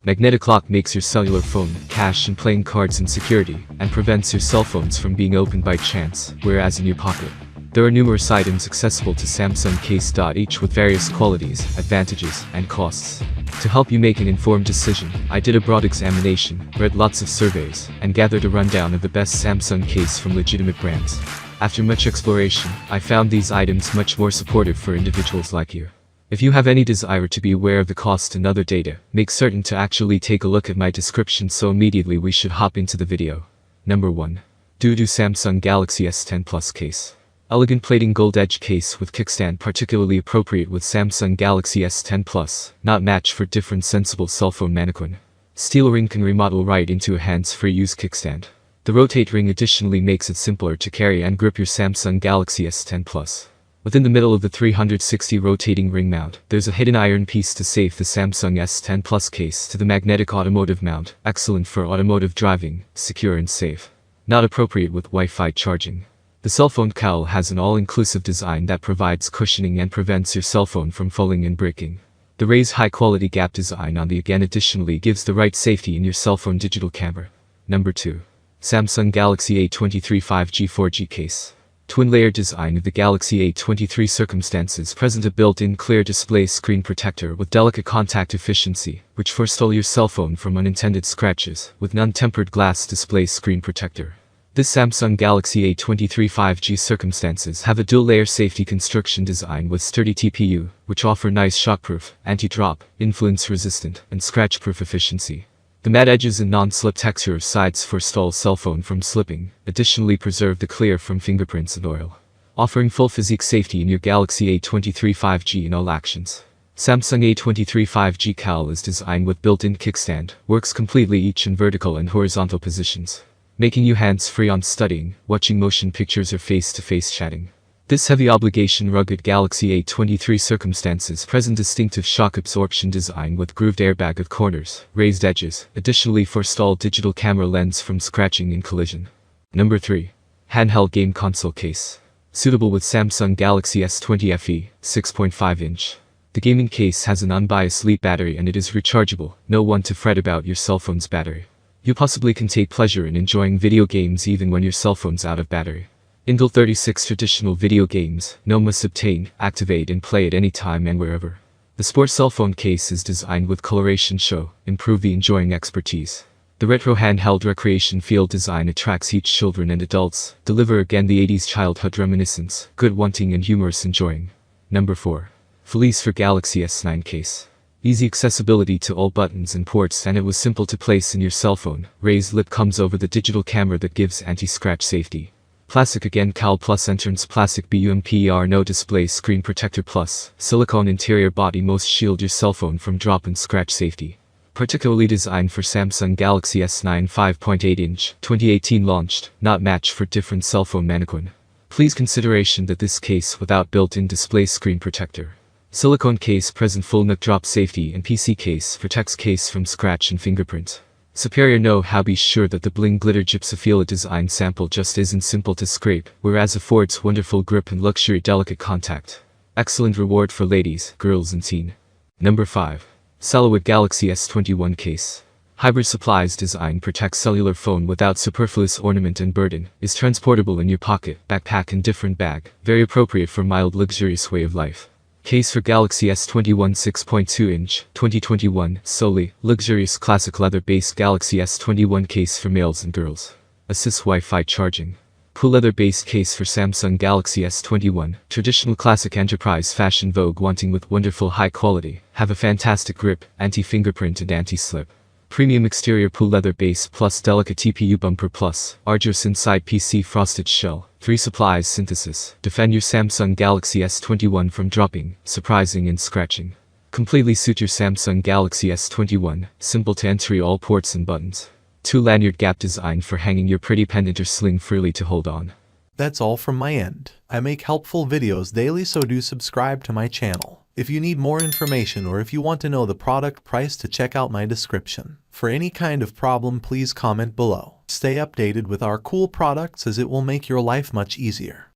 Magnetic lock makes your cellular phone, cash and playing cards in security, and prevents your cell phones from being opened by chance, whereas in your pocket. There are numerous items accessible to Samsung Case. Each with various qualities, advantages, and costs. To help you make an informed decision, I did a broad examination, read lots of surveys, and gathered a rundown of the best Samsung case from legitimate brands. After much exploration, I found these items much more supportive for individuals like you. If you have any desire to be aware of the cost and other data, make certain to actually take a look at my description, so immediately we should hop into the video. Number 1. Doodoo Samsung Galaxy S10 Plus Case. Elegant plating gold edge case with kickstand, particularly appropriate with Samsung Galaxy S10 Plus, not match for different sensible cell phone mannequin. Steel ring can remodel right into a hands-free use kickstand. The rotate ring additionally makes it simpler to carry and grip your Samsung Galaxy S10 Plus. Within the middle of the 360 rotating ring mount, there's a hidden iron piece to save the Samsung S10 Plus case to the magnetic automotive mount, excellent for automotive driving, secure and safe. Not appropriate with Wi-Fi charging. The cell phone cowl has an all-inclusive design that provides cushioning and prevents your cell phone from falling and breaking. The raised high-quality gap design on the again additionally gives the right safety in your cell phone digital camera. Number 2. Samsung Galaxy A23 5G 4G case. Twin-layer design of the Galaxy A23 circumstances present a built-in clear display screen protector with delicate contact efficiency, which forestall your cell phone from unintended scratches, with non-tempered glass display screen protector. This Samsung Galaxy A23 5G circumstances have a dual-layer safety construction design with sturdy TPU, which offer nice shockproof, anti-drop, influence-resistant, and scratch-proof efficiency. The matte edges and non-slip texture of sides forestall cell phone from slipping, additionally preserve the clear from fingerprints and oil. Offering full physique safety in your Galaxy A23 5G in all actions. Samsung A23 5G cowl is designed with built-in kickstand, works completely each in vertical and horizontal positions, making you hands-free on studying, watching motion pictures or face-to-face chatting. This heavy obligation rugged Galaxy A23 circumstances present distinctive shock absorption design with grooved airbag of corners, raised edges, additionally forestall digital camera lens from scratching in collision. Number 3. Handheld game console case. Suitable with Samsung Galaxy S20 FE, 6.5-inch. The gaming case has an unbiased lead battery and it is rechargeable, no one to fret about your cell phone's battery. You possibly can take pleasure in enjoying video games even when your cell phone's out of battery. Intel 36 traditional video games, no must obtain, activate and play at any time and wherever. The sports cell phone case is designed with coloration show, improve the enjoying expertise. The retro handheld recreation field design attracts each children and adults, deliver again the 80s childhood reminiscence, good wanting and humorous enjoying. Number 4. Felice for Galaxy S9 case. Easy accessibility to all buttons and ports and it was simple to place in your cell phone. Raised lip comes over the digital camera that gives anti-scratch safety. Plastic again cowl plus entrance plastic BUMPER no display screen protector plus silicone interior body most shield your cell phone from drop and scratch safety. Particularly designed for Samsung Galaxy S9 5.8-inch, 2018 launched, not match for different cell phone mannequin. Please consideration that this case without built-in display screen protector. Silicone case present full NUC drop safety and PC case protects case from scratch and fingerprint. Superior know-how be sure that the bling glitter gypsophila design sample just isn't simple to scrape, whereas affords wonderful grip and luxury delicate contact. Excellent reward for ladies, girls and teen. Number 5. Cellular Galaxy S21 case. Hybrid supplies design protects cellular phone without superfluous ornament and burden, is transportable in your pocket, backpack and different bag, very appropriate for mild luxurious way of life. Case for Galaxy S21 6.2-inch, 2021, solely, luxurious classic leather-based Galaxy S21 case for males and girls. Assists Wi-Fi charging. Cool leather-based case for Samsung Galaxy S21, traditional classic enterprise fashion vogue wanting with wonderful high quality, have a fantastic grip, anti-fingerprint and anti-slip. Premium exterior pool leather base plus delicate TPU bumper plus, arduous inside PC frosted shell, 3 supplies synthesis, defend your Samsung Galaxy S21 from dropping, surprising and scratching. Completely suit your Samsung Galaxy S21, simple to enter all ports and buttons. 2 lanyard gap design for hanging your pretty pendant or sling freely to hold on. That's all from my end. I make helpful videos daily, so do subscribe to my channel. If you need more information or if you want to know the product price, to check out my description. For any kind of problem, please comment below. Stay updated with our cool products as it will make your life much easier.